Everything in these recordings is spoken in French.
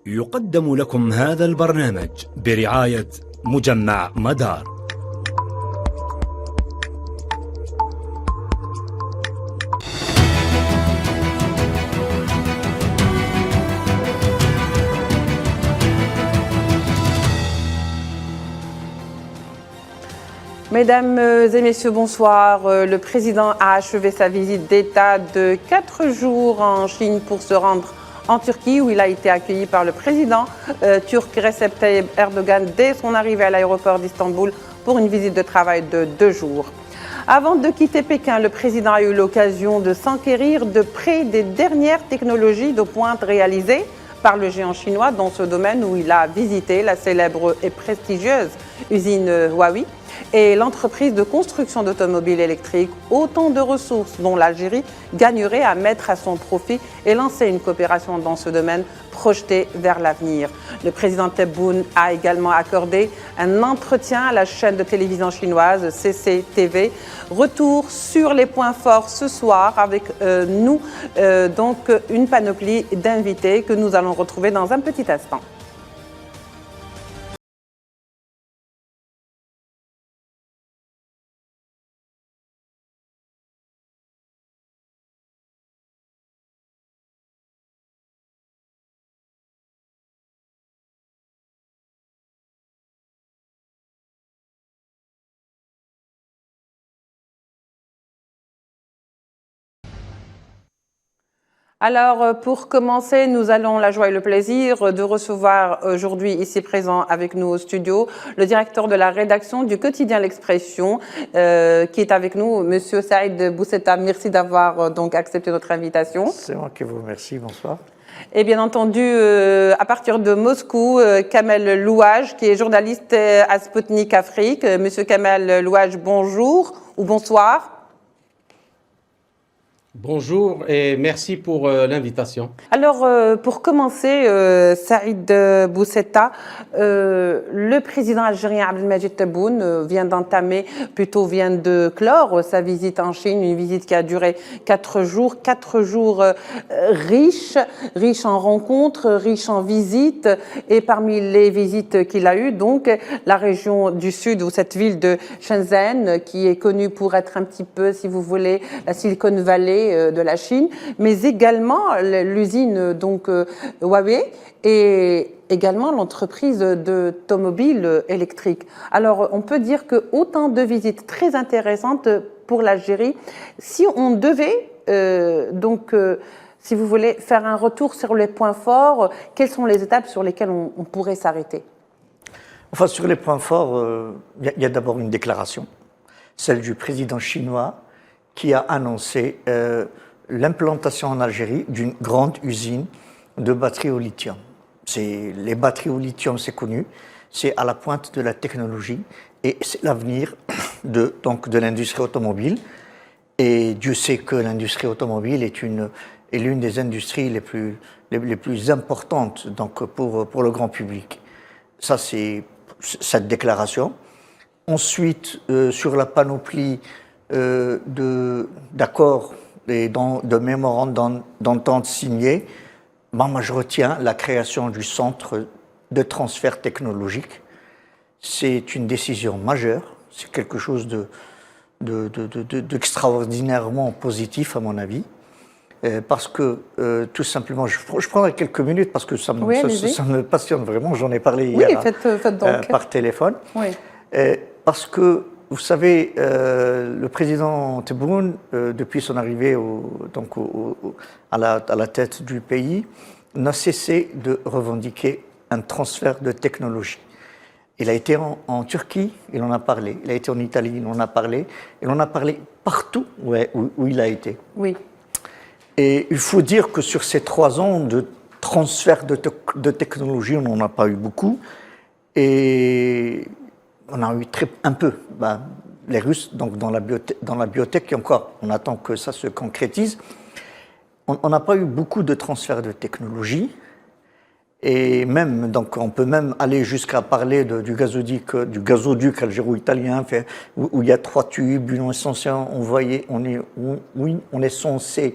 يقدم لكم هذا البرنامج برعاية مجمع مدار. Mesdames et messieurs, bonsoir. Le président a achevé sa visite d'État de 4 jours en Chine pour se rendre en Turquie, où il a été accueilli par le président turc Recep Tayyip Erdogan dès son arrivée à l'aéroport d'Istanbul pour une visite de travail de 2 jours. Avant de quitter Pékin, le président a eu l'occasion de s'enquérir de près des dernières technologies de pointe réalisées par le géant chinois dans ce domaine, où il a visité la célèbre et prestigieuse usine Huawei et l'entreprise de construction d'automobiles électriques, autant de ressources dont l'Algérie gagnerait à mettre à son profit et lancer une coopération dans ce domaine projetée vers l'avenir. Le président Tebboune a également accordé un entretien à la chaîne de télévision chinoise CCTV. Retour sur les points forts ce soir avec nous, donc une panoplie d'invités que nous allons retrouver dans un petit instant. Alors, pour commencer, nous avons la joie et le plaisir de recevoir aujourd'hui ici présent avec nous au studio le directeur de la rédaction du quotidien L'Expression qui est avec nous, Monsieur Saïd Boussetta. Merci d'avoir donc accepté notre invitation. C'est moi qui vous remercie, bonsoir. Et bien entendu, à partir de Moscou, Kamel Louage, qui est journaliste à Sputnik Afrique. Monsieur Kamel Louage, bonjour ou bonsoir. Bonjour et merci pour l'invitation. Alors, pour commencer, Saïd Boussetta, le président algérien Abdelmadjid Tebboune vient de clore sa visite en Chine, une visite qui a duré 4 jours, 4 jours riches en rencontres, riches en visites. Et parmi les visites qu'il a eues, donc, la région du Sud, ou cette ville de Shenzhen, qui est connue pour être un petit peu, si vous voulez, la Silicon Valley de la Chine, mais également l'usine donc Huawei et également l'entreprise d'automobiles électriques. Alors on peut dire que autant de visites très intéressantes pour l'Algérie. Si on devait si vous voulez faire un retour sur les points forts, quelles sont les étapes sur lesquelles on pourrait s'arrêter? Enfin, sur les points forts, il y a d'abord une déclaration, celle du président chinois qui a annoncé l'implantation en Algérie d'une grande usine de batteries au lithium. Les batteries au lithium, c'est connu, c'est à la pointe de la technologie et c'est l'avenir de l'industrie automobile. Et Dieu sait que l'industrie automobile est l'une des industries les plus importantes pour le grand public. Ça, c'est cette déclaration. Ensuite, sur la panoplie d'accords et de mémorandums d'entente signés, moi je retiens la création du centre de transfert technologique. C'est une décision majeure, c'est quelque chose d'extraordinairement positif à mon avis, parce que tout simplement, je prendrai quelques minutes parce que ça me passionne vraiment, j'en ai parlé hier par téléphone, parce que vous savez, le président Tebboune, depuis son arrivée à la tête du pays, n'a cessé de revendiquer un transfert de technologie. Il a été en Turquie, il en a parlé. Il a été en Italie, il en a parlé. Il en a parlé partout où il a été. Oui. Et il faut dire que sur ces 3 ans de transfert de technologie, on n'en a pas eu beaucoup. Et on a eu un peu. Les Russes, donc dans la biotech, et encore, on attend que ça se concrétise. On n'a pas eu beaucoup de transferts de technologie. Et même, donc, on peut même aller jusqu'à parler du gazoduc algéro-italien, où il y a 3 tubes, une extension. On est censé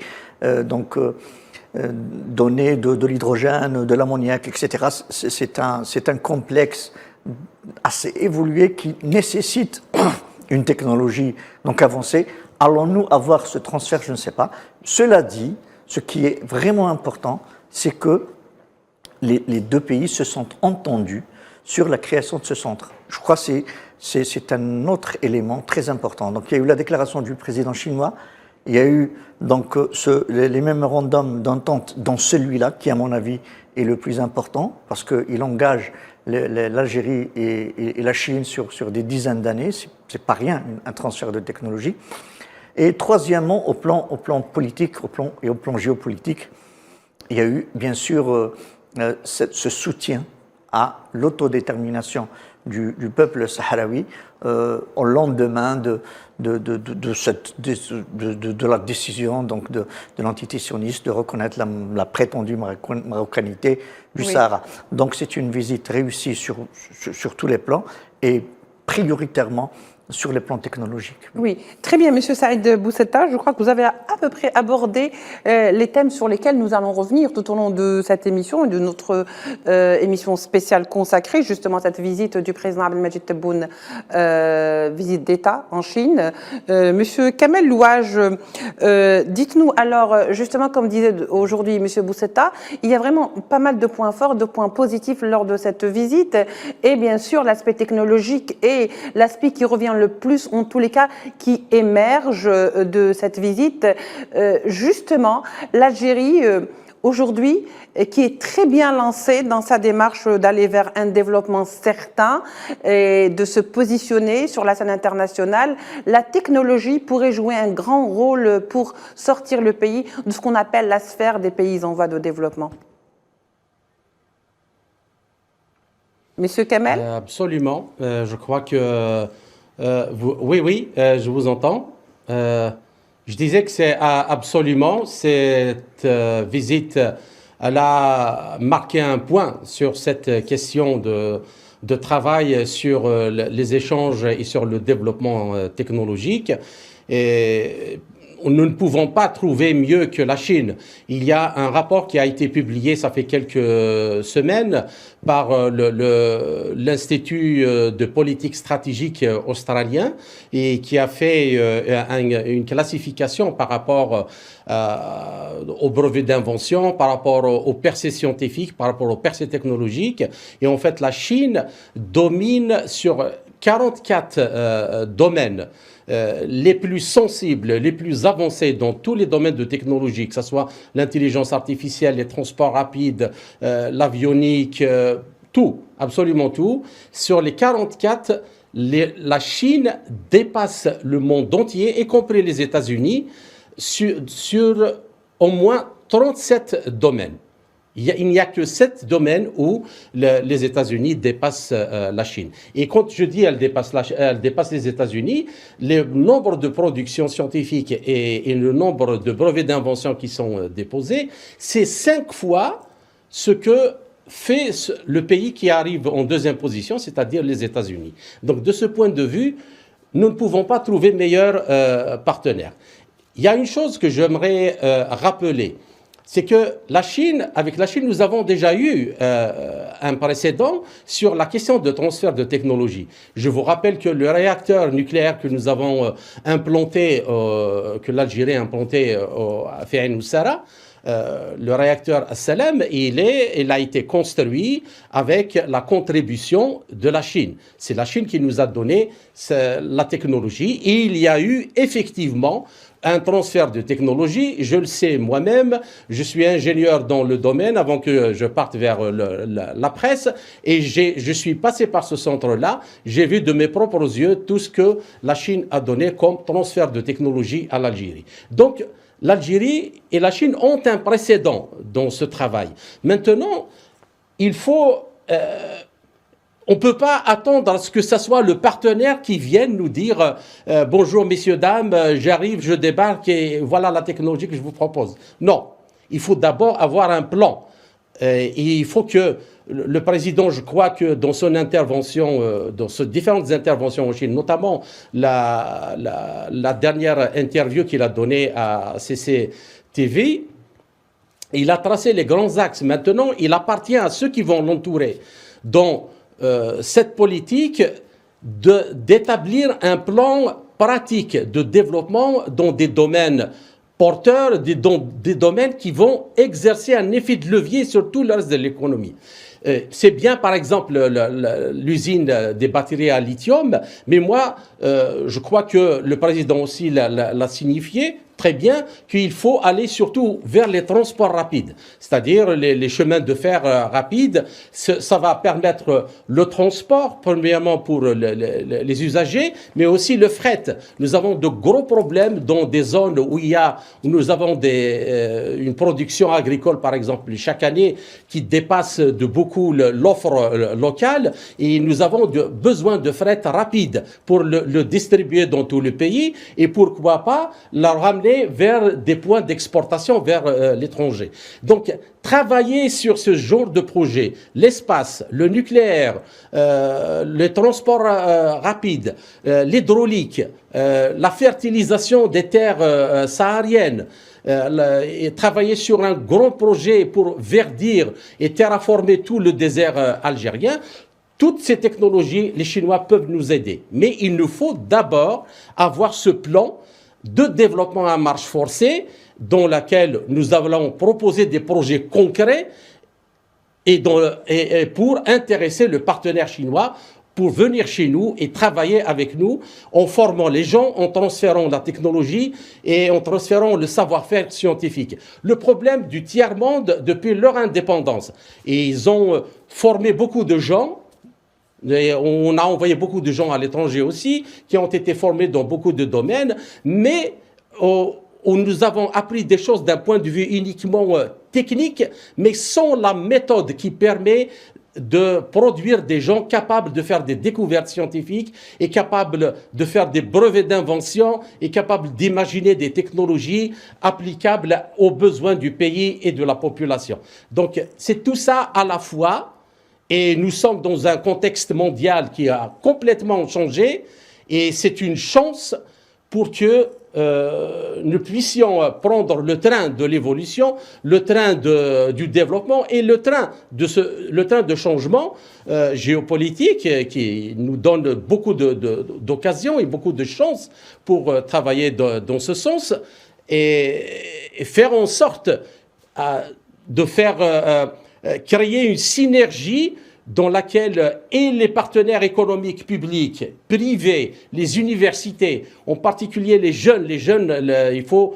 donner de l'hydrogène, de l'ammoniac, etc. C'est un complexe assez évolué qui nécessite une technologie donc avancée. Allons-nous avoir ce transfert? Je ne sais pas. Cela dit, ce qui est vraiment important, c'est que les deux pays se sont entendus sur la création de ce centre. Je crois que c'est un autre élément très important. Donc il y a eu la déclaration du président chinois, il y a eu donc les mémorandums d'entente dans celui-là, qui à mon avis est le plus important, parce qu'il engage l'Algérie et la Chine sur des dizaines d'années. C'est pas rien, un transfert de technologie. Et troisièmement, au plan politique et au plan géopolitique, il y a eu bien sûr ce soutien à l'autodétermination du peuple sahraoui au lendemain de la décision donc de l'entité sioniste de reconnaître la prétendue marocanité du Sahara. Donc c'est une visite réussie sur tous les plans et prioritairement sur les plans technologiques. Oui, très bien, Monsieur Saïd Boussetta. Je crois que vous avez à peu près abordé les thèmes sur lesquels nous allons revenir tout au long de cette émission et de notre émission spéciale consacrée justement à cette visite du président Abdelmadjid Tebboune, visite d'État en Chine. Monsieur Kamel Louage, dites-nous alors, justement, comme disait aujourd'hui Monsieur Boussetta, il y a vraiment pas mal de points forts, de points positifs lors de cette visite, et bien sûr l'aspect technologique et l'aspect qui revient le plus, en tous les cas, qui émerge de cette visite. Justement, l'Algérie, aujourd'hui, qui est très bien lancée dans sa démarche d'aller vers un développement certain et de se positionner sur la scène internationale, la technologie pourrait jouer un grand rôle pour sortir le pays de ce qu'on appelle la sphère des pays en voie de développement. Monsieur Kamel? Absolument. Je crois que oui, je vous entends. Je disais que c'est absolument, cette visite, elle a marqué un point sur cette question de travail sur les échanges et sur le développement technologique. Et nous ne pouvons pas trouver mieux que la Chine. Il y a un rapport qui a été publié, ça fait quelques semaines, par l'Institut de politique stratégique australien et qui a fait une classification par rapport aux brevets d'invention, par rapport aux percées scientifiques, par rapport aux percées technologiques. Et en fait, la Chine domine sur 44 domaines les plus sensibles, les plus avancés dans tous les domaines de technologie, que ce soit l'intelligence artificielle, les transports rapides, l'avionique, tout, absolument tout. Sur les 44, la Chine dépasse le monde entier, y compris les États-Unis, sur au moins 37 domaines. Il n'y a que 7 domaines où les États-Unis dépassent la Chine. Et quand je dis elle dépasse les États-Unis, le nombre de productions scientifiques et le nombre de brevets d'invention qui sont déposés, c'est 5 fois ce que fait le pays qui arrive en deuxième position, c'est-à-dire les États-Unis. Donc de ce point de vue, nous ne pouvons pas trouver meilleur partenaire. Il y a une chose que j'aimerais rappeler. C'est que avec la Chine, nous avons déjà eu un précédent sur la question de transfert de technologie. Je vous rappelle que le réacteur nucléaire que nous avons implanté, que l'Algérie a implanté à Fiain Oussara, le réacteur Salam, il a été construit avec la contribution de la Chine. C'est la Chine qui nous a donné la technologie et il y a eu effectivement un transfert de technologie. Je le sais moi-même, je suis ingénieur dans le domaine avant que je parte vers la presse et je suis passé par ce centre-là. J'ai vu de mes propres yeux tout ce que la Chine a donné comme transfert de technologie à l'Algérie. Donc, l'Algérie et la Chine ont un précédent dans ce travail. Maintenant, il faut... on ne peut pas attendre à ce que ce soit le partenaire qui vienne nous dire bonjour messieurs, dames, j'arrive, je débarque et voilà la technologie que je vous propose. Non, il faut d'abord avoir un plan. Et il faut que le président, je crois que dans son intervention, dans ses différentes interventions en Chine, notamment la dernière interview qu'il a donnée à CCTV, Il a tracé les grands axes. Maintenant, il appartient à ceux qui vont l'entourer dans cette politique d'établir un plan pratique de développement dans des domaines porteurs, des domaines qui vont exercer un effet de levier sur tout le reste de l'économie. C'est bien, par exemple, l'usine des batteries à lithium, mais moi, je crois que le président aussi l'a signifié très bien qu'il faut aller surtout vers les transports rapides, c'est-à-dire les chemins de fer rapides. Ça va permettre le transport, premièrement pour les usagers, mais aussi le fret. Nous avons de gros problèmes dans des zones où nous avons une production agricole, par exemple, chaque année, qui dépasse de beaucoup l'offre locale, et nous avons besoin de fret rapide pour le distribuer dans tout le pays, et pourquoi pas la ramener vers des points d'exportation vers l'étranger. Donc, travailler sur ce genre de projet, l'espace, le nucléaire, le transport rapide, l'hydraulique, la fertilisation des terres sahariennes, et travailler sur un grand projet pour verdir et terraformer tout le désert algérien. Toutes ces technologies, les Chinois peuvent nous aider. Mais il nous faut d'abord avoir ce plan de développement à marche forcée, dans laquelle nous allons proposer des projets concrets et pour intéresser le partenaire chinois pour venir chez nous et travailler avec nous en formant les gens, en transférant la technologie et en transférant le savoir-faire scientifique. Le problème du tiers-monde depuis leur indépendance, et ils ont formé beaucoup de gens. Et on a envoyé beaucoup de gens à l'étranger aussi, qui ont été formés dans beaucoup de domaines, mais nous avons appris des choses d'un point de vue uniquement technique, mais sans la méthode qui permet de produire des gens capables de faire des découvertes scientifiques et capables de faire des brevets d'invention et capables d'imaginer des technologies applicables aux besoins du pays et de la population. Donc c'est tout ça à la fois. Et nous sommes dans un contexte mondial qui a complètement changé, et c'est une chance pour que nous puissions prendre le train de l'évolution, le train du développement et le train de changement géopolitique qui nous donne beaucoup d'occasions et beaucoup de chances pour travailler dans ce sens et faire en sorte de faire créer une synergie dans laquelle et les partenaires économiques publics, privés, les universités, en particulier les jeunes, il faut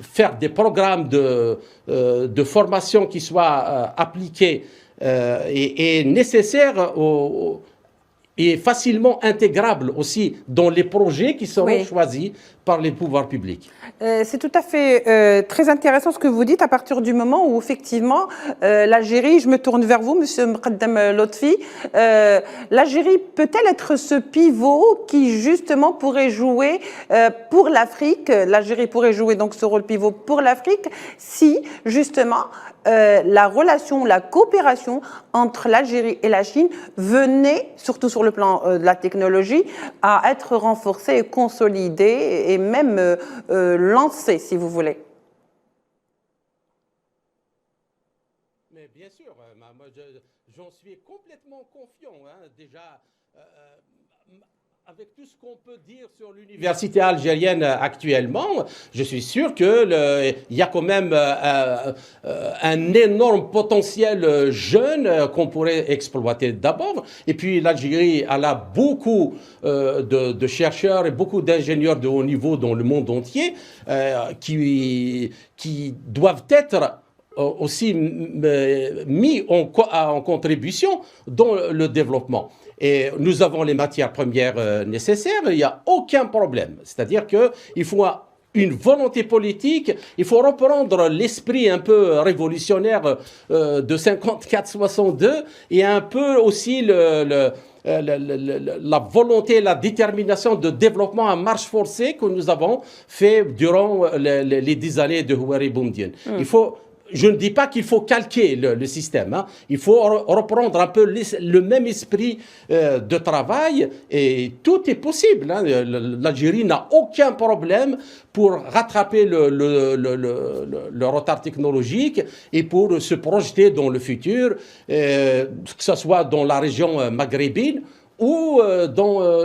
faire des programmes de formation qui soient appliqués et nécessaires et facilement intégrables aussi dans les projets qui seront choisis par les pouvoirs publics. C'est tout à fait très intéressant ce que vous dites à partir du moment où effectivement l'Algérie, je me tourne vers vous, Monsieur Mqaddam Lotfi, l'Algérie peut-elle être ce pivot qui justement pourrait jouer pour l'Afrique, l'Algérie pourrait jouer donc ce rôle pivot pour l'Afrique si justement la relation, la coopération entre l'Algérie et la Chine venait, surtout sur le plan de la technologie, à être renforcée et consolidée et même lancée, si vous voulez. Mais bien sûr, j'en suis complètement confiant. Déjà, avec tout ce qu'on peut dire sur l'université algérienne actuellement, je suis sûr qu'il y a quand même un énorme potentiel jeune qu'on pourrait exploiter d'abord. Et puis l'Algérie, elle a beaucoup de chercheurs et beaucoup d'ingénieurs de haut niveau dans le monde entier qui doivent être aussi mis en contribution dans le développement. Et nous avons les matières premières nécessaires, il n'y a aucun problème. C'est-à-dire qu'il faut une volonté politique, il faut reprendre l'esprit un peu révolutionnaire de 54-62 et un peu aussi la volonté, la détermination de développement à marche forcée que nous avons fait durant les 10 années de Houari Boumediene. Il faut je ne dis pas qu'il faut calquer le système. Hein. Il faut reprendre un peu le même esprit de travail et tout est possible. Hein. L'Algérie n'a aucun problème pour rattraper le retard technologique et pour se projeter dans le futur, que ce soit dans la région maghrébine ou dans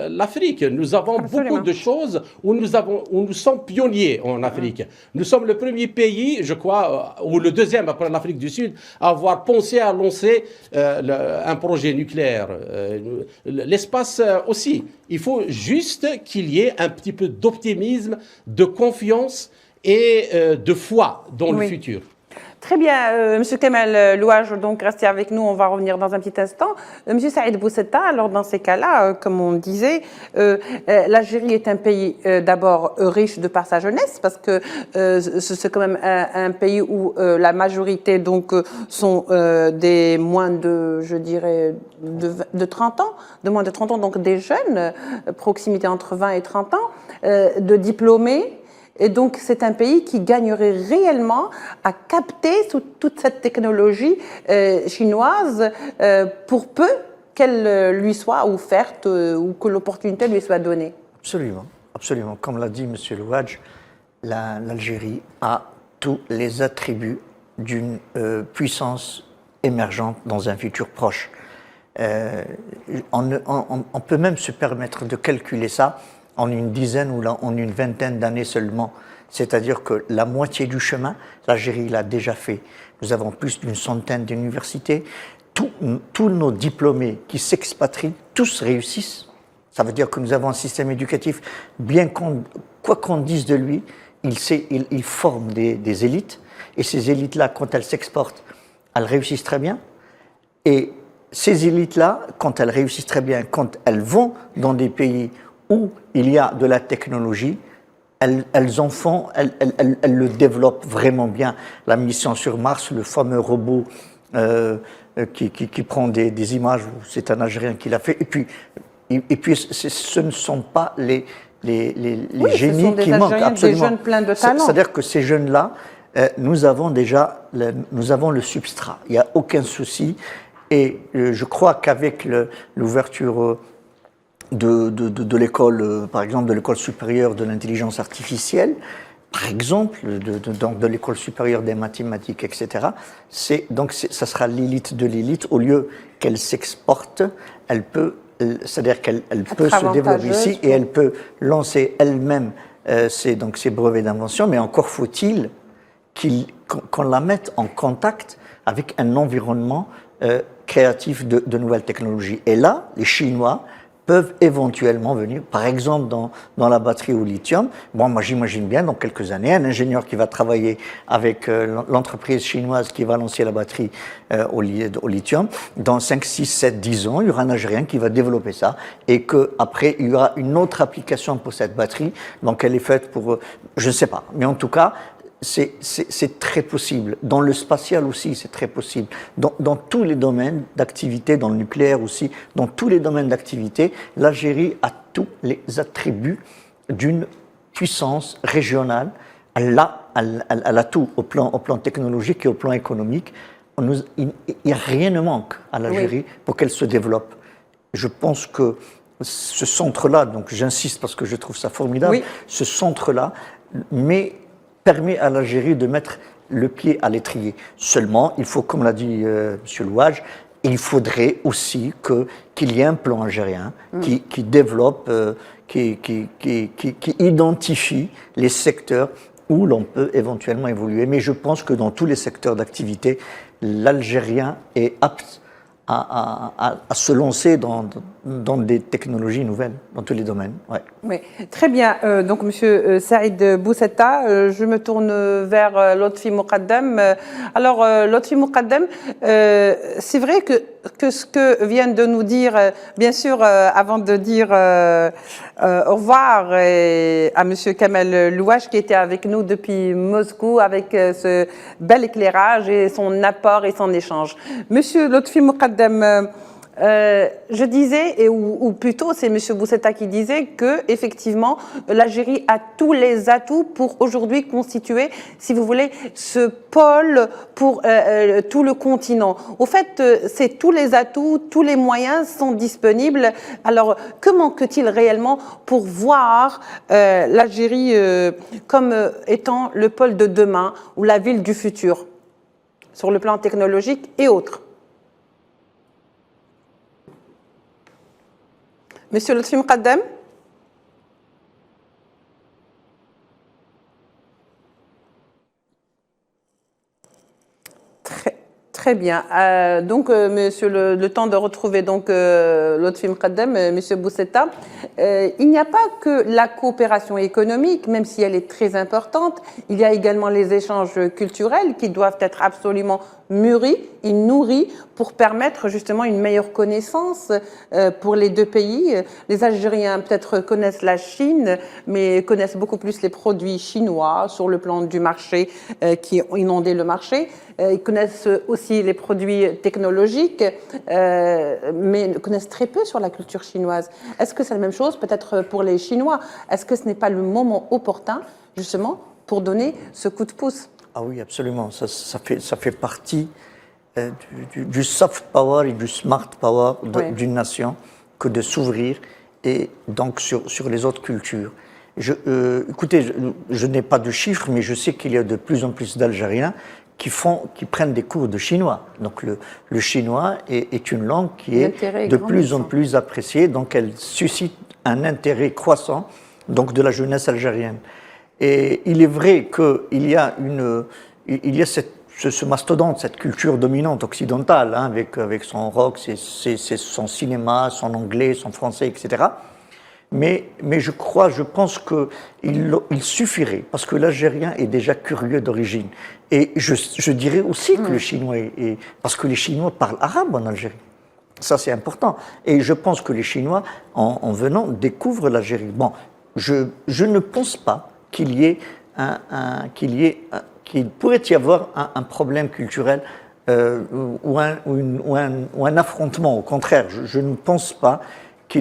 l'Afrique. Nous avons beaucoup de choses où nous sommes pionniers en Afrique. Nous sommes le premier pays, je crois, ou le deuxième après l'Afrique du Sud, à avoir pensé à lancer un projet nucléaire. L'espace aussi. Il faut juste qu'il y ait un petit peu d'optimisme, de confiance et de foi dans le futur. Très bien, Monsieur Kamel Louage, donc restez avec nous, on va revenir dans un petit instant. Monsieur Saïd Boussetta, alors dans ces cas-là, comme on disait, l'Algérie est un pays d'abord riche de par sa jeunesse, parce que c'est quand même un pays où la majorité donc sont des moins de, je dirais, de 30 ans, de moins de 30 ans, donc des jeunes, proximité entre 20 et 30 ans, de diplômés. Et donc, c'est un pays qui gagnerait réellement à capter toute cette technologie chinoise pour peu qu'elle lui soit offerte ou que l'opportunité lui soit donnée. Absolument, absolument. Comme l'a dit M. Louadj, l'Algérie a tous les attributs d'une puissance émergente dans un futur proche. On peut même se permettre de calculer ça en une dizaine ou en une vingtaine d'années seulement. C'est-à-dire que la moitié du chemin, l'Algérie l'a déjà fait. Nous avons plus d'une centaine d'universités. Tous nos diplômés qui s'expatrient, tous réussissent. Ça veut dire que nous avons un système éducatif, quoi qu'on dise de lui, il forme des élites. Et ces élites-là, quand elles s'exportent, elles réussissent très bien. Et ces élites-là, quand elles réussissent très bien, quand elles vont dans des pays où il y a de la technologie, elles le développent vraiment bien. La mission sur Mars, le fameux robot qui prend des images, c'est un Algérien qui l'a fait. Et puis ce ne sont pas les génies qui manquent, absolument. Des jeunes pleins de talent. C'est-à-dire que ces jeunes-là, nous avons le substrat. Il n'y a aucun souci. Et je crois qu'avec l'ouverture de l'école, par exemple, de l'école supérieure de l'intelligence artificielle, par exemple, de l'école supérieure des mathématiques, etc. Ça sera l'élite de l'élite. Au lieu qu'elle s'exporte, c'est-à-dire qu'elle peut se développer ici et elle peut lancer elle-même ses brevets d'invention, mais encore faut-il qu'on la mette en contact avec un environnement créatif de nouvelles technologies. Et là, les Chinois peuvent éventuellement venir, par exemple dans la batterie au lithium. Bon, moi j'imagine bien dans quelques années, un ingénieur qui va travailler avec l'entreprise chinoise qui va lancer la batterie au lithium, dans 5, 6, 7, 10 ans, il y aura un Algérien qui va développer ça et qu'après il y aura une autre application pour cette batterie, donc elle est faite pour, je ne sais pas, mais en tout cas, c'est très possible. Dans le spatial aussi, c'est très possible. Dans tous les domaines d'activité, dans le nucléaire aussi, dans tous les domaines d'activité, l'Algérie a tous les attributs d'une puissance régionale. Elle a tout au plan technologique et au plan économique. Rien ne manque à l'Algérie pour qu'elle se développe. Je pense que ce centre-là, donc j'insiste parce que je trouve ça formidable, ce centre-là, permet à l'Algérie de mettre le pied à l'étrier. Seulement, il faut, comme l'a dit M. Louage, il faudrait aussi qu'il y ait un plan algérien qui développe, qui identifie les secteurs où l'on peut éventuellement évoluer. Mais je pense que dans tous les secteurs d'activité, l'Algérien est apte à se lancer dans des technologies nouvelles, dans tous les domaines. Ouais. Oui, très bien. Donc, Monsieur Saïd Boussetta, je me tourne vers Lotfi Moukaddam. Alors, Lotfi Moukaddam, c'est vrai que ce que vient de nous dire, bien sûr, avant de dire au revoir à Monsieur Kamel Louage, qui était avec nous depuis Moscou, avec ce bel éclairage et son apport et son échange. Monsieur Lotfi Moukaddam, Je disais, ou plutôt c'est M. Boussetta qui disait que effectivement l'Algérie a tous les atouts pour aujourd'hui constituer, si vous voulez, ce pôle pour tout le continent. Au fait, c'est tous les atouts, tous les moyens sont disponibles. Alors, que manque-t-il réellement pour voir l'Algérie comme étant le pôle de demain ou la ville du futur, sur le plan technologique et autres? Monsieur Lotfi Mqaddam. Très bien. Donc, monsieur, le temps de retrouver donc Lotfi Mqaddam, monsieur Boussetta. Il n'y a pas que la coopération économique, même si elle est très importante. Il y a également les échanges culturels qui doivent être absolument mûris et nourris pour permettre justement une meilleure connaissance pour les deux pays. Les Algériens peut-être connaissent la Chine, mais connaissent beaucoup plus les produits chinois sur le plan du marché qui ont inondé le marché. Ils connaissent aussi les produits technologiques, mais connaissent très peu sur la culture chinoise. Est-ce que c'est la même chose peut-être pour les Chinois? Est-ce que ce n'est pas le moment opportun, justement, pour donner ce coup de pouce? Ah oui, absolument. Ça fait partie du soft power et du smart power d'une nation que de s'ouvrir et donc sur les autres cultures. Écoutez, je n'ai pas de chiffres, mais je sais qu'il y a de plus en plus d'Algériens qui prennent des cours de chinois. Donc le chinois est une langue qui est de plus en plus appréciée, donc elle suscite un intérêt croissant donc de la jeunesse algérienne. Et il est vrai qu'il y a ce mastodonte, cette culture dominante occidentale, hein, avec son rock, son cinéma, son anglais, son français, etc. Mais je pense qu'il suffirait, parce que l'Algérien est déjà curieux d'origine. Et je dirais aussi que le chinois parce que les Chinois parlent arabe en Algérie. Ça, c'est important. Et je pense que les Chinois, en venant, découvrent l'Algérie. Bon, je ne pense pas qu'il pourrait y avoir un problème culturel ou un affrontement. Au contraire, je ne pense pas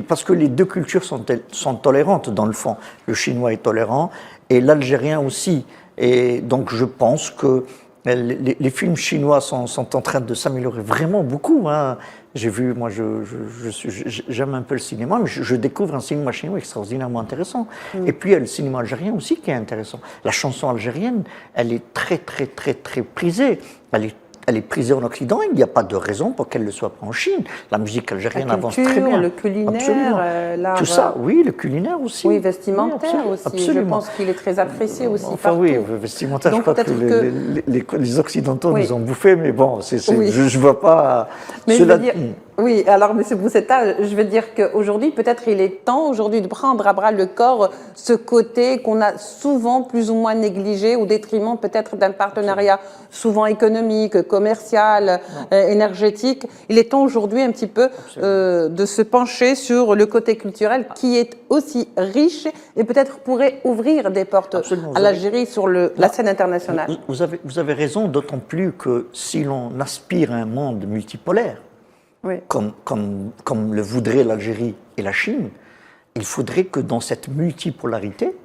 parce que les deux cultures sont tolérantes dans le fond. Le chinois est tolérant et l'algérien aussi. Et donc je pense que les films chinois sont en train de s'améliorer vraiment beaucoup. Hein. J'ai vu, moi j'aime un peu le cinéma, mais je découvre un cinéma chinois extraordinairement intéressant. Et puis il y a le cinéma algérien aussi qui est intéressant. La chanson algérienne, elle est très très très très prisée. Elle est prisée en Occident, il n'y a pas de raison pour qu'elle ne le soit pas en Chine. La musique algérienne avance très bien. Le culinaire, l'art. Tout ça, oui, le culinaire aussi. Oui, vestimentaire aussi. Absolument. Je pense qu'il est très apprécié aussi partout. Oui, vestimentaire, je crois que les Occidentaux nous ont bouffé, mais bon, je ne vois pas... Mais cela... Oui, alors M. Boussetta, je veux dire qu'aujourd'hui, peut-être il est temps aujourd'hui de prendre à bras le corps ce côté qu'on a souvent plus ou moins négligé au détriment peut-être d'un partenariat souvent économique, commercial, énergétique. Il est temps aujourd'hui un petit peu de se pencher sur le côté culturel qui est aussi riche et peut-être pourrait ouvrir des portes à l'Algérie sur la scène internationale. Vous avez raison, d'autant plus que si l'on aspire à un monde multipolaire, comme le voudraient l'Algérie et la Chine, il faudrait que dans cette multipolarité,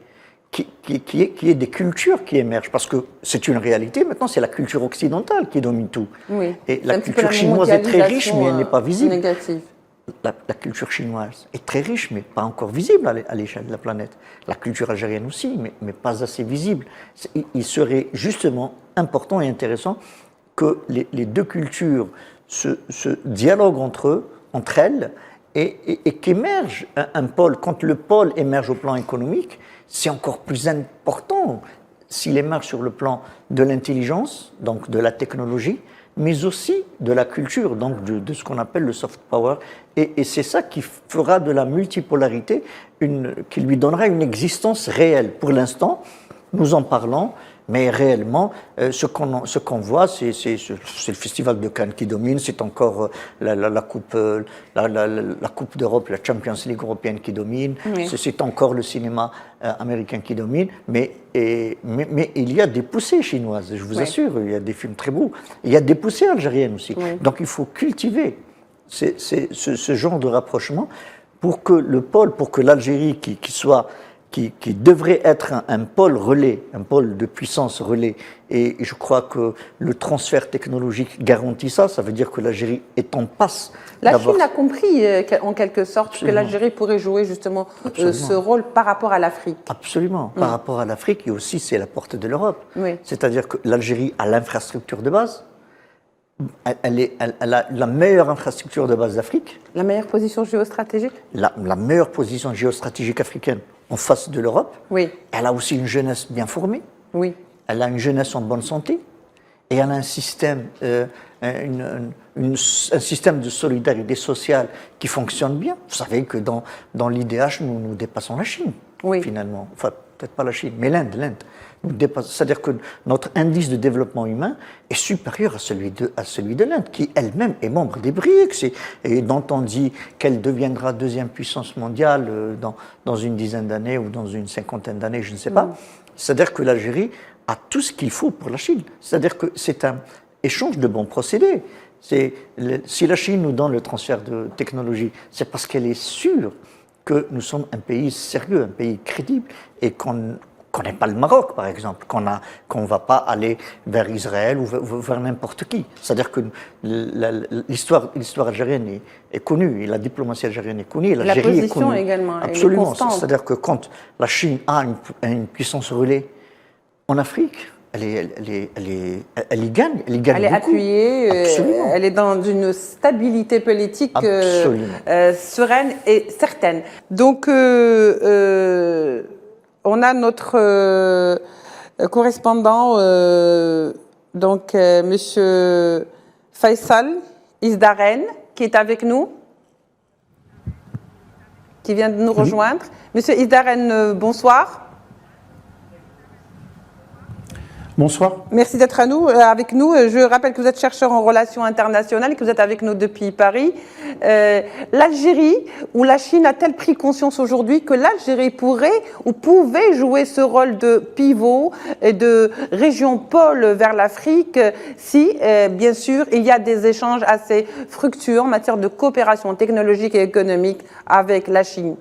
qu'il y ait des cultures qui émergent. Parce que c'est une réalité, maintenant c'est la culture occidentale qui domine tout. Oui. Et la culture chinoise est très riche, mais elle n'est pas visible. La culture chinoise est très riche, mais pas encore visible à l'échelle de la planète. La culture algérienne aussi, mais pas assez visible. Il serait justement important et intéressant que les deux cultures se dialoguent entre elles, et qu'émerge un pôle. Quand le pôle émerge au plan économique, c'est encore plus important s'il émerge sur le plan de l'intelligence, donc de la technologie, mais aussi de la culture, donc de ce qu'on appelle le soft power. Et c'est ça qui fera de la multipolarité, qui lui donnera une existence réelle. Pour l'instant, nous en parlons, mais réellement, ce qu'on voit, c'est le Festival de Cannes qui domine, c'est encore la Coupe d'Europe, la Champions League européenne qui domine, c'est encore le cinéma américain qui domine, mais il y a des poussées chinoises, je vous assure, il y a des films très beaux. Il y a des poussées algériennes aussi. Donc il faut cultiver C'est ce genre de rapprochement pour que le pôle, pour que l'Algérie qui devrait être un pôle relais, un pôle de puissance relais, et je crois que le transfert technologique garantit ça, ça veut dire que l'Algérie est en passe. La Chine a compris en quelque sorte Absolument. que l'Algérie pourrait jouer justement ce rôle par rapport à l'Afrique. Absolument, par rapport à l'Afrique, et aussi c'est la porte de l'Europe. Oui. C'est-à-dire que l'Algérie a l'infrastructure de base, elle a la meilleure infrastructure de base d'Afrique, La meilleure position géostratégique? la meilleure position géostratégique africaine en face de l'Europe. Oui, Elle a aussi une jeunesse bien formée, oui. elle a une jeunesse en bonne santé, et elle a un système, un système de solidarité sociale qui fonctionne bien. Vous savez que dans l'IDH, nous dépassons la Chine, Oui. finalement. Enfin, peut-être pas la Chine, mais l'Inde. C'est-à-dire que notre indice de développement humain est supérieur à celui de l'Inde, qui elle-même est membre des BRICS et dont on dit qu'elle deviendra deuxième puissance mondiale dans une dizaine d'années ou dans une cinquantaine d'années, je ne sais pas. C'est-à-dire que l'Algérie a tout ce qu'il faut pour la Chine. C'est-à-dire que c'est un échange de bons procédés. Si la Chine nous donne le transfert de technologie, c'est parce qu'elle est sûre que nous sommes un pays sérieux, un pays crédible, et qu'on n'est pas le Maroc, par exemple, qu'on ne va pas aller vers Israël ou vers n'importe qui. C'est-à-dire que l'histoire algérienne est connue, et la diplomatie algérienne est connue, et l'Algérie est connue. La position également, absolument. elle est constante. C'est-à-dire que quand la Chine a une puissance relais en Afrique, elle y gagne. Elle y gagne Elle est beaucoup. appuyée, Absolument. elle est dans une stabilité politique sereine et certaine. Donc, on a notre correspondant, Monsieur Faisal Izdaren, qui est avec nous, qui vient de nous rejoindre. Monsieur Izdaren, bonsoir. Bonsoir. Merci d'être avec nous. Je rappelle que vous êtes chercheur en relations internationales et que vous êtes avec nous depuis Paris. L'Algérie ou la Chine a-t-elle pris conscience aujourd'hui que l'Algérie pourrait ou pouvait jouer ce rôle de pivot et de région pôle vers l'Afrique si, bien sûr, il y a des échanges assez fructueux en matière de coopération technologique et économique avec la Chine?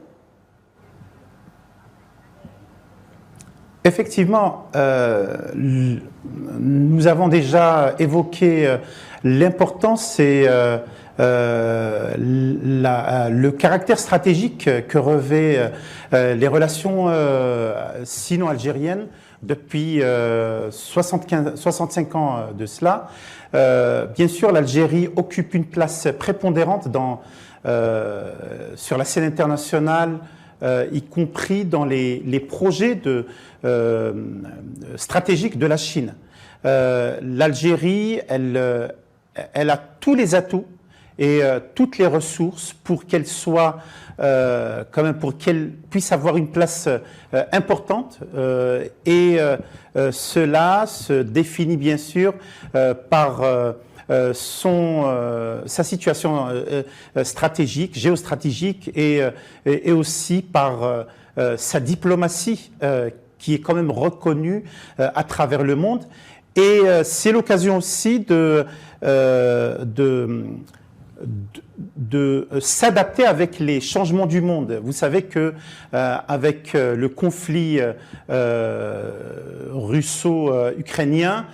Effectivement, nous avons déjà évoqué l'importance et le caractère stratégique que revêt les relations sino-algériennes depuis 65 ans de cela. Bien sûr, l'Algérie occupe une place prépondérante sur la scène internationale, y compris dans les projets stratégiques de la Chine. L'Algérie, elle a tous les atouts et toutes les ressources pour qu'elle soit, pour qu'elle puisse avoir une place importante. Cela se définit bien sûr par sa situation stratégique, géostratégique et aussi par sa diplomatie qui est quand même reconnue à travers le monde. Et c'est l'occasion aussi de s'adapter avec les changements du monde. Vous savez que avec le conflit russo-ukrainien,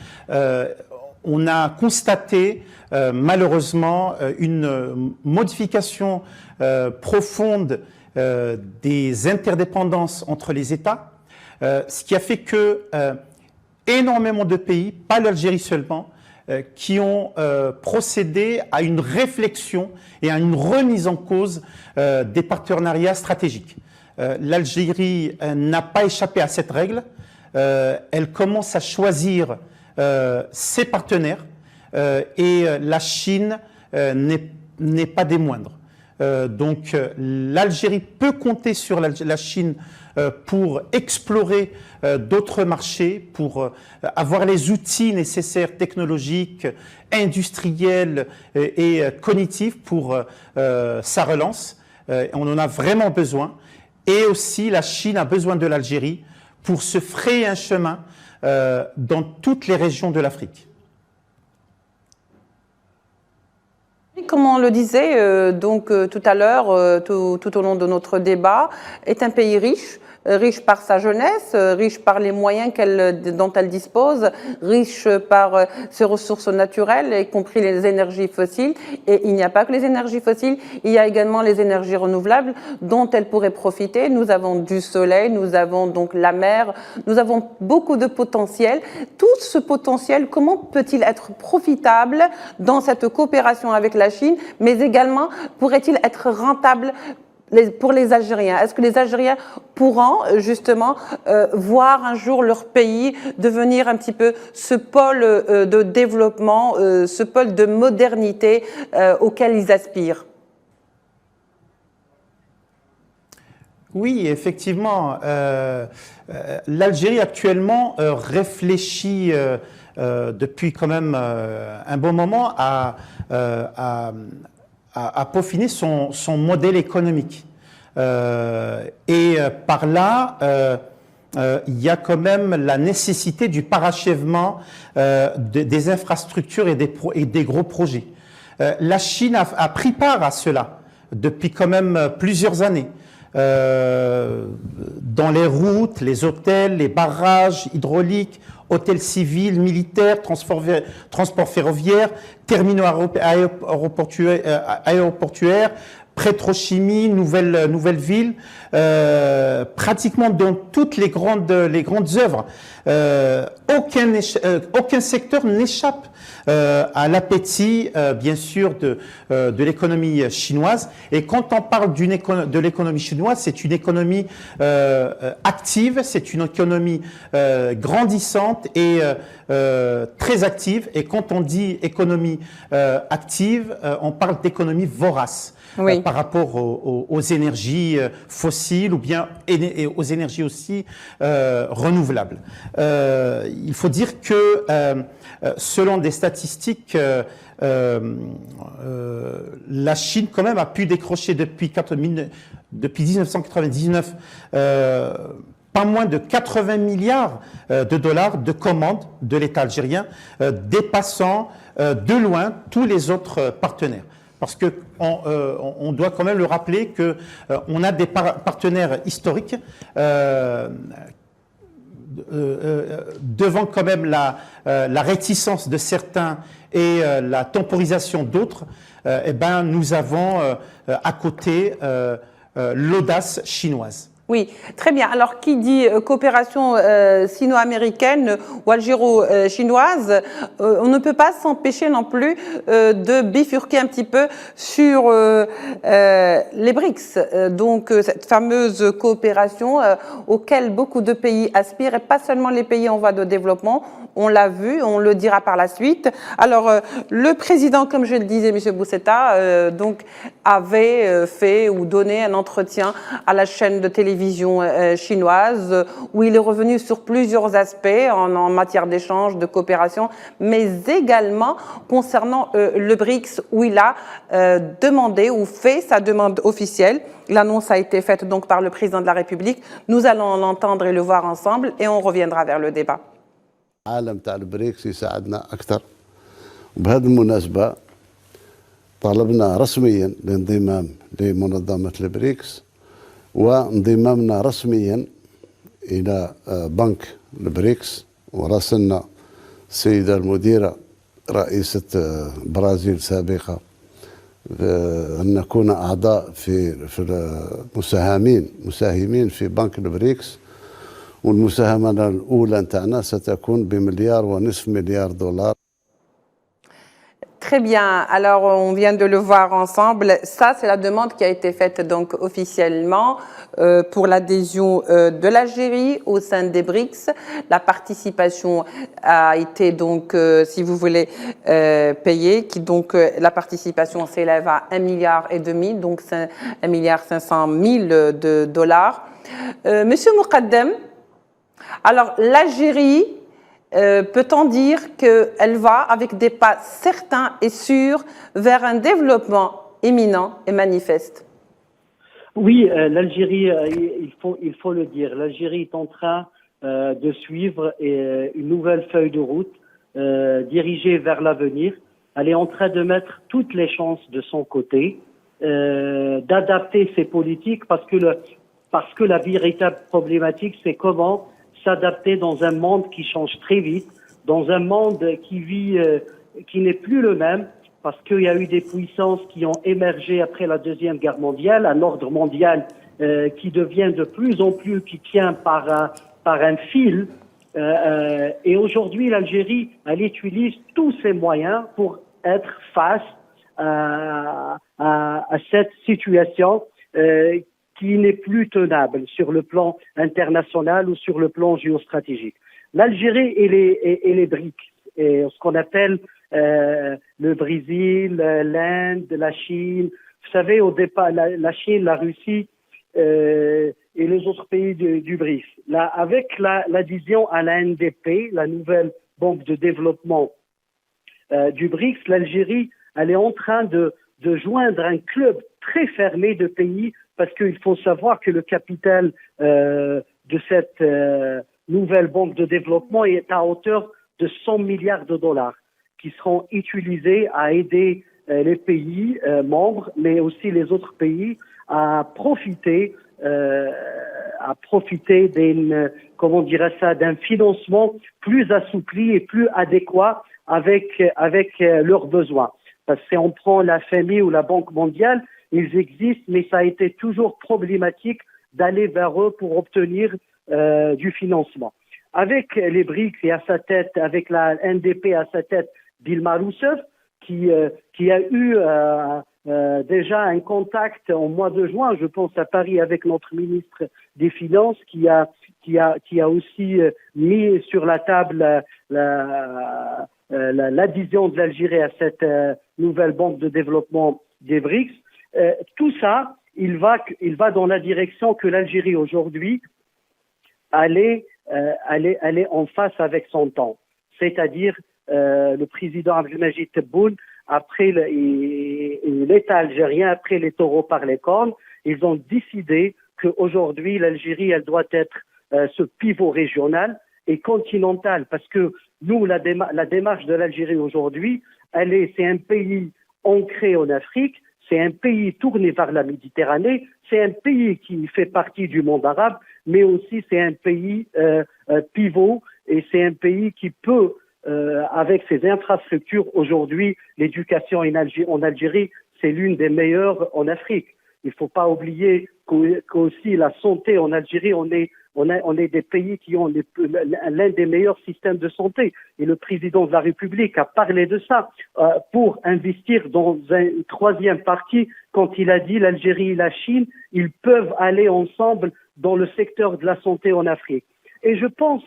on a constaté malheureusement une modification profonde des interdépendances entre les États, ce qui a fait que énormément de pays, pas l'Algérie seulement, qui ont procédé à une réflexion et à une remise en cause des partenariats stratégiques. L'Algérie n'a pas échappé à cette règle. Elle commence à choisir ses partenaires et la Chine n'est pas des moindres. Donc l'Algérie peut compter sur la Chine pour explorer d'autres marchés, pour avoir les outils nécessaires technologiques, industriels et cognitifs pour sa relance. On en a vraiment besoin. Et aussi la Chine a besoin de l'Algérie pour se frayer un chemin dans toutes les régions de l'Afrique. l'Afrique, comme on le disait tout à l'heure, tout au long de notre débat, est un pays riche. Riche par sa jeunesse, riche par les moyens dont elle dispose, riche par ses ressources naturelles, y compris les énergies fossiles. Et il n'y a pas que les énergies fossiles, il y a également les énergies renouvelables dont elle pourrait profiter. Nous avons du soleil, nous avons donc la mer, nous avons beaucoup de potentiel. Tout ce potentiel, comment peut-il être profitable dans cette coopération avec la Chine, mais également pourrait-il être rentable pour les Algériens? Est-ce que les Algériens pourront justement voir un jour leur pays devenir un petit peu ce pôle de développement, ce pôle de modernité auquel ils aspirent? Oui, effectivement. L'Algérie actuellement réfléchit depuis quand même un bon moment à peaufiner son modèle économique. Et par là, il y a quand même la nécessité du parachèvement des infrastructures et des gros projets. La Chine a pris part à cela depuis quand même plusieurs années. Dans les routes, les hôtels, les barrages hydrauliques, hôtels civils, militaires, transports ferroviaires, terminaux aéroportuaires, pétrochimie, nouvelles villes, pratiquement dans toutes les grandes œuvres. Aucun secteur n'échappe à l'appétit, bien sûr, de l'économie chinoise. Et quand on parle de l'économie chinoise, c'est une économie active, c'est une économie grandissante et très active. Et quand on dit économie active, on parle d'économie vorace. Oui. Par rapport aux énergies fossiles ou bien aux énergies aussi renouvelables. Il faut dire que selon des statistiques, la Chine quand même a pu décrocher depuis 1999 pas moins de 80 milliards de dollars de commandes de l'État algérien, dépassant de loin tous les autres partenaires. Parce qu'on doit quand même le rappeler qu'on a des partenaires historiques devant quand même la réticence de certains et la temporisation d'autres. Nous avons à côté l'audace chinoise. Oui, très bien. Alors, qui dit coopération sino-américaine ou algéro-chinoise, on ne peut pas s'empêcher non plus de bifurquer un petit peu sur les BRICS. Donc, cette fameuse coopération auquel beaucoup de pays aspirent, et pas seulement les pays en voie de développement. On l'a vu, on le dira par la suite. Alors, le président, comme je le disais, M. Boussetta, donc, avait fait ou donné un entretien à la chaîne de télévision chinoise où il est revenu sur plusieurs aspects en matière d'échange, de coopération, mais également concernant le BRICS où il a demandé ou fait sa demande officielle. L'annonce a été faite donc par le président de la République. Nous allons l'entendre et le voir ensemble et on reviendra vers le débat. العالم تاع البريكس يساعدنا أكثر. وبهذه المناسبة طالبنا رسميا الانضمام لمنظمة البريكس وانضمامنا رسميا إلى بنك البريكس، وراسلنا السيدة المديرة رئيسة برازيل سابقة أن نكون أعضاء في مساهمين في بنك البريكس. والمساهمة الأولى نتاعنا ستكون ب1.5 milliard $. Très bien. Alors, on vient de le voir ensemble. Ça, c'est la demande qui a été faite donc officiellement pour l'adhésion de l'Algérie au sein des BRICS. La participation a été donc, si vous voulez, payée. La participation s'élève à 1,5 milliard, donc 1,5 milliard de dollars. Monsieur Moukaddem, alors l'Algérie, peut-on dire qu'elle va avec des pas certains et sûrs vers un développement éminent et manifeste? Oui, l'Algérie, il faut le dire, l'Algérie est en train de suivre une nouvelle feuille de route dirigée vers l'avenir. elle est en train de mettre toutes les chances de son côté, d'adapter ses politiques parce que la véritable problématique, c'est comment s'adapter dans un monde qui change très vite, dans un monde qui n'est plus le même, parce qu'il y a eu des puissances qui ont émergé après la Deuxième Guerre mondiale, un ordre mondial qui devient de plus en plus, qui tient par un fil. Et aujourd'hui, l'Algérie, elle utilise tous ses moyens pour être face à cette situation qui n'est plus tenable sur le plan international ou sur le plan géostratégique. L'Algérie et les BRICS, et ce qu'on appelle le Brésil, l'Inde, la Chine. Vous savez, au départ, la Chine, la Russie et les autres pays du BRICS. Là, avec l'adhésion à la NDP, la nouvelle banque de développement du BRICS, l'Algérie, elle est en train de joindre un club très fermé de pays, parce qu'il faut savoir que le capital de cette nouvelle banque de développement est à hauteur de 100 milliards de dollars qui seront utilisés à aider les pays membres, mais aussi les autres pays à profiter d'un financement plus assoupli et plus adéquat avec leurs besoins. Parce que si on prend la FMI ou la Banque mondiale, ils existent, mais ça a été toujours problématique d'aller vers eux pour obtenir du financement. Avec les BRICS et à sa tête, avec la NDP à sa tête, Dilma Rousseff, qui a eu déjà un contact en mois de juin, je pense à Paris, avec notre ministre des Finances, qui a aussi mis sur la table l'adhésion de l'Algérie à cette nouvelle banque de développement des BRICS. Tout ça, il va dans la direction que l'Algérie aujourd'hui allait en face avec son temps. C'est-à-dire le président Abdelmajid Tebboune, après l'État algérien, après les taureaux par les cornes, ils ont décidé qu'aujourd'hui l'Algérie, elle doit être ce pivot régional et continental, parce que nous, la démarche de l'Algérie aujourd'hui, c'est un pays ancré en Afrique, c'est un pays tourné vers la Méditerranée, c'est un pays qui fait partie du monde arabe, mais aussi c'est un pays pivot, et c'est un pays qui peut, avec ses infrastructures aujourd'hui, l'éducation en Algérie, c'est l'une des meilleures en Afrique. Il ne faut pas oublier qu'aussi la santé en Algérie, on est des pays qui ont l'un des meilleurs systèmes de santé. Et le président de la République a parlé de ça pour investir dans une troisième partie quand il a dit l'Algérie et la Chine, ils peuvent aller ensemble dans le secteur de la santé en Afrique. Et je pense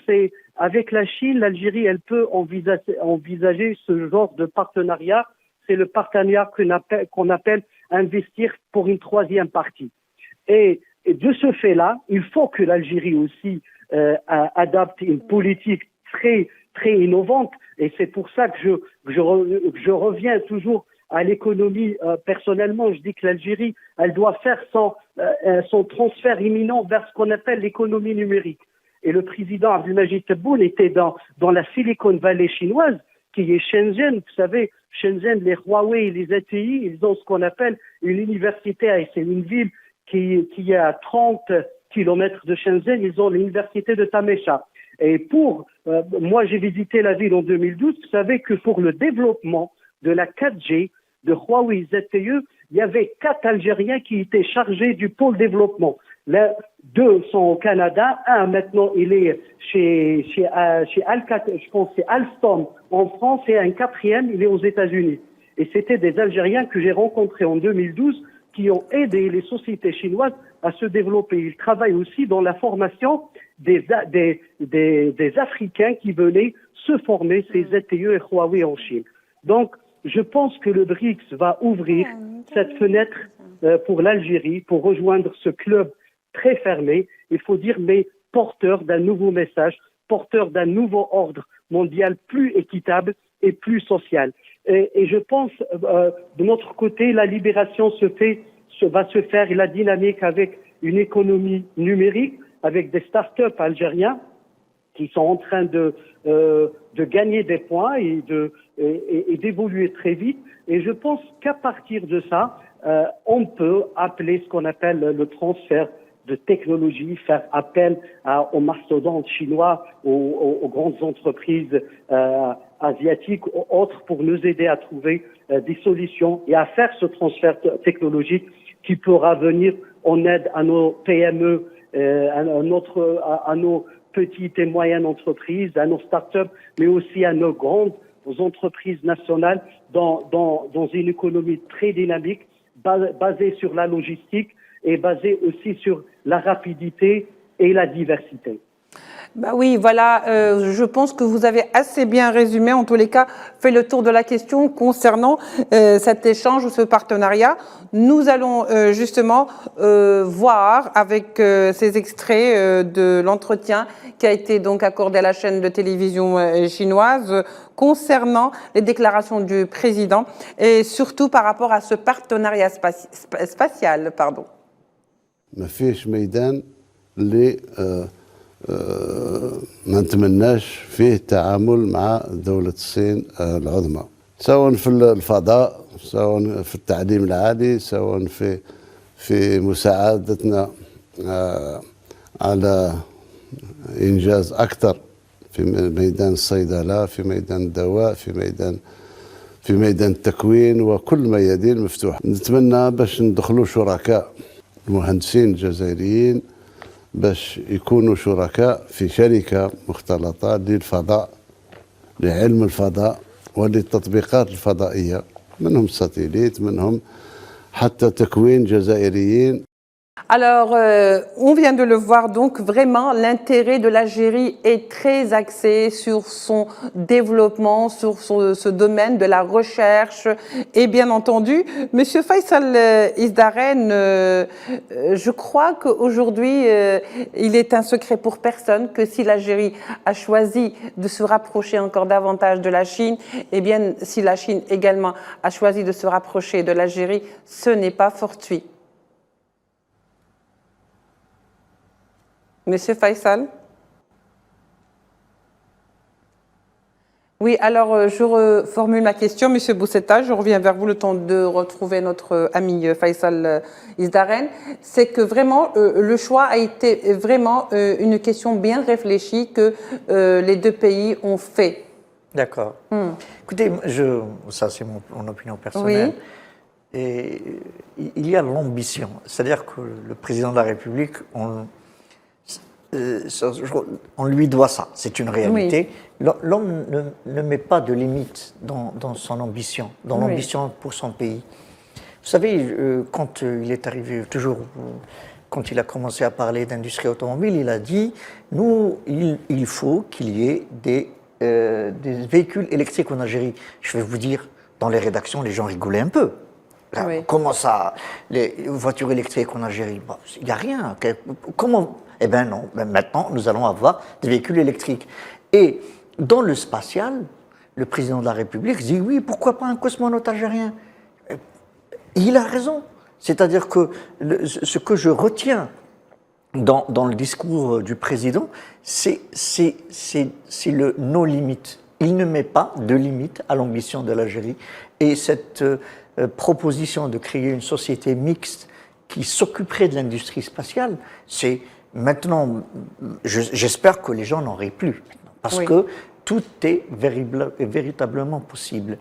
avec la Chine, l'Algérie, elle peut envisager ce genre de partenariat. C'est le partenariat qu'on appelle investir pour une troisième partie. Et de ce fait-là, il faut que l'Algérie aussi adapte une politique très très innovante. Et c'est pour ça que je reviens toujours à l'économie. Personnellement, je dis que l'Algérie, elle doit faire son transfert imminent vers ce qu'on appelle l'économie numérique. Et le président Abdelmajid Tebboune était dans la Silicon Valley chinoise, qui est Shenzhen. Vous savez, Shenzhen, les Huawei et les ZTI, ils ont ce qu'on appelle une université. C'est une ville qui est à 30 kilomètres de Shenzhen. Ils ont l'université de Tamesha. Et moi, j'ai visité la ville en 2012. Vous savez que pour le développement de la 4G, de Huawei ZTE, il y avait 4 Algériens qui étaient chargés du pôle développement. Là, 2 sont au Canada, un maintenant il est chez je pense c'est Alstom en France, et un 4e il est aux États-Unis. Et c'était des Algériens que j'ai rencontrés en 2012 qui ont aidé les sociétés chinoises à se développer. Ils travaillent aussi dans la formation des Africains qui venaient se former, ces ZTE et Huawei en Chine. Donc, je pense que le BRICS va ouvrir cette fenêtre pour l'Algérie, pour rejoindre ce club très fermé, il faut dire, mais porteur d'un nouveau message, porteur d'un nouveau ordre mondial plus équitable et plus social. Et je pense, de notre côté, la libération va se faire, et la dynamique avec une économie numérique, avec des start-up algériens qui sont en train de gagner des points et d'évoluer très vite. Et je pense qu'à partir de ça, on peut appeler ce qu'on appelle le transfert de technologie, faire appel aux mastodontes chinois, aux grandes entreprises asiatiques ou autres pour nous aider à trouver des solutions et à faire ce transfert technologique qui pourra venir en aide à nos PME, à nos petites et moyennes entreprises, à nos startups, mais aussi à nos grandes entreprises nationales dans une économie très dynamique, basée sur la logistique et basée aussi sur la rapidité et la diversité. Bah oui, voilà, je pense que vous avez assez bien résumé, en tous les cas, fait le tour de la question concernant cet échange ou ce partenariat. Nous allons justement voir avec ces extraits de l'entretien qui a été donc accordé à la chaîne de télévision chinoise concernant les déclarations du président et surtout par rapport à ce partenariat spatial. Pardon. ما فيش ميدان اللي ما نتمناش فيه التعامل مع دولة الصين العظمى، سواء في الفضاء، سواء في التعليم العالي، سواء في مساعدتنا على إنجاز أكثر في ميدان الصيدلة، في ميدان الدواء، في ميدان التكوين، وكل ميادين مفتوحة. نتمنى باش ندخلوا شركاء المهندسين الجزائريين باش يكونوا شركاء في شركة مختلطة للفضاء، لعلم الفضاء وللتطبيقات الفضائية، منهم ساتيليت، منهم حتى تكوين جزائريين. Alors, on vient de le voir, donc vraiment l'intérêt de l'Algérie est très axé sur son développement, sur ce domaine de la recherche. Et bien entendu, Monsieur Faisal Isdaren, je crois qu'aujourd'hui, il est un secret pour personne que si l'Algérie a choisi de se rapprocher encore davantage de la Chine, eh bien, si la Chine également a choisi de se rapprocher de l'Algérie, ce n'est pas fortuit. Monsieur Faisal? Oui, alors je reformule ma question, Monsieur Boussetta, je reviens vers vous le temps de retrouver notre ami Faisal Isdaren. C'est que vraiment, le choix a été vraiment une question bien réfléchie que les deux pays ont fait. D'accord. Écoutez, ça c'est mon opinion personnelle. Oui. Et il y a l'ambition. C'est-à-dire que le président de la République, on lui doit ça, c'est une réalité. Oui. L'homme ne met pas de limite dans son ambition, dans l'ambition pour son pays. Vous savez, quand il est arrivé, quand il a commencé à parler d'industrie automobile, il a dit, il faut qu'il y ait des véhicules électriques en Algérie. Je vais vous dire, dans les rédactions, les gens rigolaient un peu. Oui. Comment ça, les voitures électriques en Algérie? Il n'y a rien. Comment? Eh bien non, maintenant nous allons avoir des véhicules électriques. Et dans le spatial, le président de la République dit oui, pourquoi pas un cosmonaute algérien? Il a raison. C'est-à-dire que ce que je retiens dans le discours du président, c'est le no limite. Il ne met pas de limite à l'ambition de l'Algérie. Et cette proposition de créer une société mixte qui s'occuperait de l'industrie spatiale, c'est maintenant, j'espère que les gens n'en rient plus, parce que tout est véritablement possible.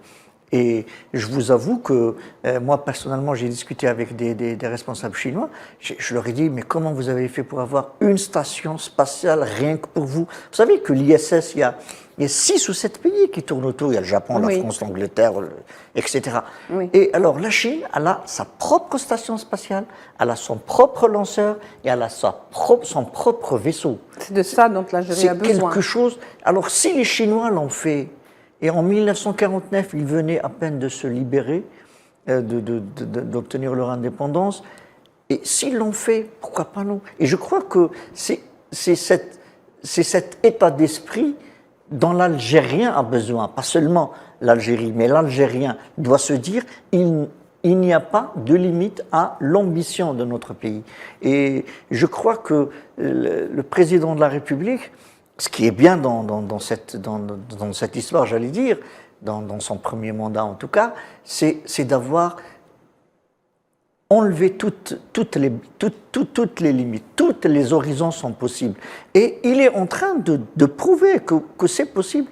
Et je vous avoue que moi, personnellement, j'ai discuté avec des responsables chinois. Je leur ai dit, mais comment vous avez fait pour avoir une station spatiale rien que pour vous? Vous savez que l'ISS, il y a 6 ou 7 pays qui tournent autour. Il y a le Japon, la France, l'Angleterre, etc. Oui. Et alors, la Chine, elle a sa propre station spatiale, elle a son propre lanceur et elle a son propre vaisseau. C'est de ça dont l'Algérie a besoin. C'est quelque chose. Alors, si les Chinois l'ont fait, et en 1949, ils venaient à peine de se libérer, d'obtenir leur indépendance. Et s'ils l'ont fait, pourquoi pas nous? Et je crois que c'est cet état d'esprit dont l'Algérien a besoin. Pas seulement l'Algérie, mais l'Algérien doit se dire il n'y a pas de limite à l'ambition de notre pays. Et je crois que le président de la République ce qui est bien dans cette histoire, j'allais dire, dans son premier mandat en tout cas, c'est d'avoir enlevé toutes les limites, tous les horizons sont possibles. Et il est en train de prouver que c'est possible.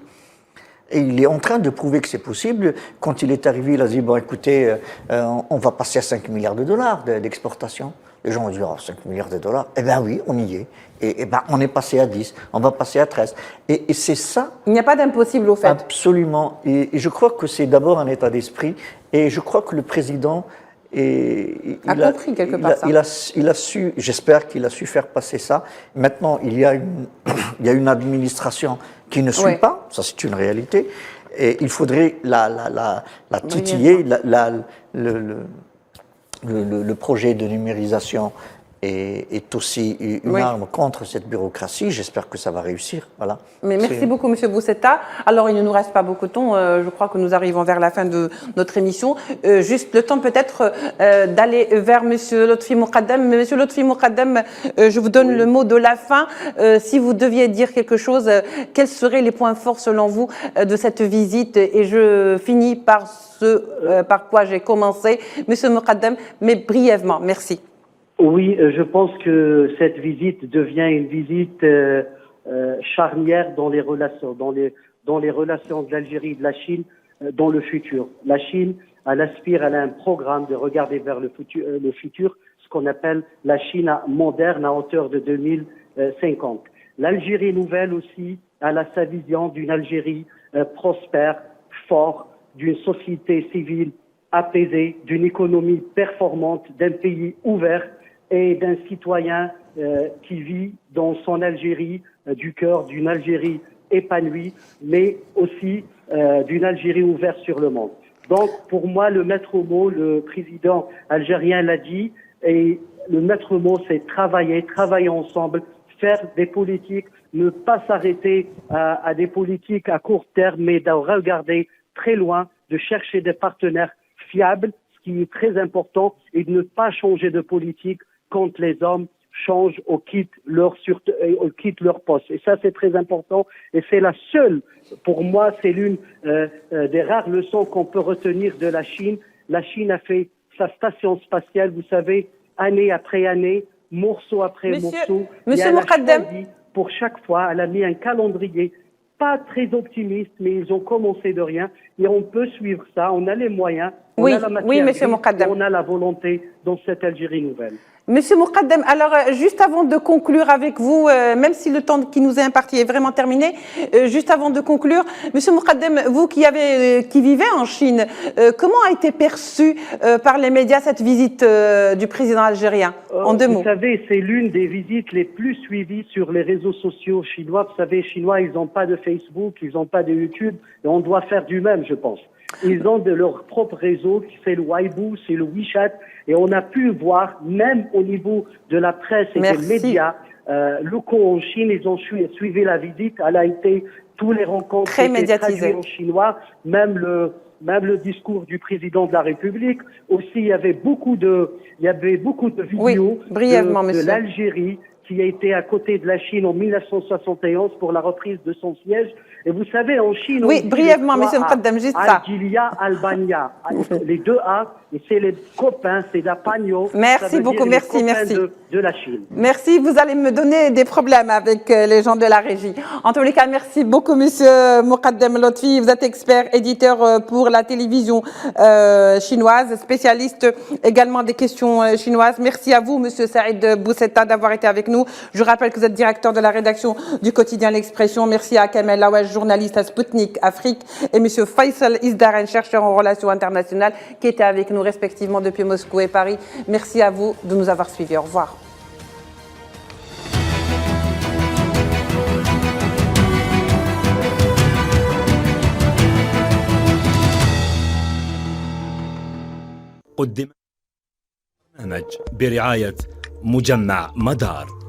Et il est en train de prouver que c'est possible. Quand il est arrivé, il a dit, bon écoutez, on va passer à 5 milliards de dollars d'exportation. Les gens ont dit, oh, 5 milliards de dollars. Eh bien oui, on y est. Et ben, on est passé à 10, on va passer à 13. Et c'est ça. Il n'y a pas d'impossible au fait. Absolument. Et je crois que c'est d'abord un état d'esprit. Et je crois que le président a compris quelque part ça. Il a su, j'espère qu'il a su faire passer ça. Maintenant, il y a une administration qui ne suit pas, ça c'est une réalité, et il faudrait la titiller. Le projet de numérisation est aussi une arme contre cette bureaucratie. J'espère que ça va réussir. Voilà. Mais merci beaucoup, Monsieur Boussetta. Alors, il ne nous reste pas beaucoup de temps. Je crois que nous arrivons vers la fin de notre émission. Juste le temps peut-être d'aller vers Monsieur Lotfi Moukadem. Monsieur Lotfi Moukadem, je vous donne le mot de la fin. Si vous deviez dire quelque chose, quels seraient les points forts selon vous de cette visite? Et je finis par par quoi j'ai commencé. Monsieur Moukadem, mais brièvement. Merci. Oui, je pense que cette visite devient une visite charnière dans les relations, dans les relations de l'Algérie et de la Chine dans le futur. La Chine, elle aspire, elle a un programme de regarder vers le futur, ce qu'on appelle la Chine moderne à hauteur de 2050. L'Algérie nouvelle aussi, elle a sa vision d'une Algérie prospère, forte, d'une société civile apaisée, d'une économie performante, d'un pays ouvert et d'un citoyen qui vit dans son Algérie du cœur, d'une Algérie épanouie, mais aussi d'une Algérie ouverte sur le monde. Donc, pour moi, le maître mot, le président algérien l'a dit, et le maître mot, c'est travailler ensemble, faire des politiques, ne pas s'arrêter à des politiques à court terme, mais de regarder très loin, de chercher des partenaires fiables, ce qui est très important, et de ne pas changer de politique quand les hommes changent ou quittent leur poste. Et ça, c'est très important. Et c'est la seule, pour moi, c'est l'une des rares leçons qu'on peut retenir de la Chine. La Chine a fait sa station spatiale, vous savez, année après année, morceau après morceau. Monsieur Moukadem, pour chaque fois, elle a mis un calendrier pas très optimiste, mais ils ont commencé de rien. Et on peut suivre ça, on a les moyens, on a la matière grise, on a la volonté dans cette Algérie nouvelle. Monsieur Moukadem, alors juste avant de conclure avec vous, même si le temps qui nous est imparti est vraiment terminé, juste avant de conclure, Monsieur Moukadem, vous qui vivez en Chine, comment a été perçue par les médias cette visite du président algérien? En deux mots. Vous savez, c'est l'une des visites les plus suivies sur les réseaux sociaux chinois. Vous savez, les Chinois, ils n'ont pas de Facebook, ils n'ont pas de YouTube, et on doit faire du même, je pense. Ils ont de leur propre réseau, c'est le Weibo, c'est le WeChat, et on a pu voir, même au niveau de la presse et des médias locaux en Chine, ils ont suivi la visite. Elle a été, tous les rencontres très médiatisées en chinois, même le discours du président de la République. Aussi, il y avait beaucoup de vidéos de l'Algérie qui a été à côté de la Chine en 1971 pour la reprise de son siège. Et vous savez, en Chine... Oui, brièvement, monsieur Moukadem, juste ça. Algilia, Albania, les deux A, et c'est les copains, c'est d'Apagno. Merci beaucoup, merci. De la Chine. Merci, vous allez me donner des problèmes avec les gens de la régie. En tous les cas, merci beaucoup, monsieur Moukadem Lotfi. Vous êtes expert, éditeur pour la télévision chinoise, spécialiste également des questions chinoises. Merci à vous, monsieur Saïd Boussetta, d'avoir été avec nous. Je rappelle que vous êtes directeur de la rédaction du quotidien L'Expression. Merci à Kamel Laouaj, journaliste à Sputnik Afrique, et monsieur Faisal Isdaren, chercheur en relations internationales, qui était avec nous respectivement depuis Moscou et Paris. Merci à vous de nous avoir suivis. Au revoir. قدم برنامج برعاية مجمع مدار.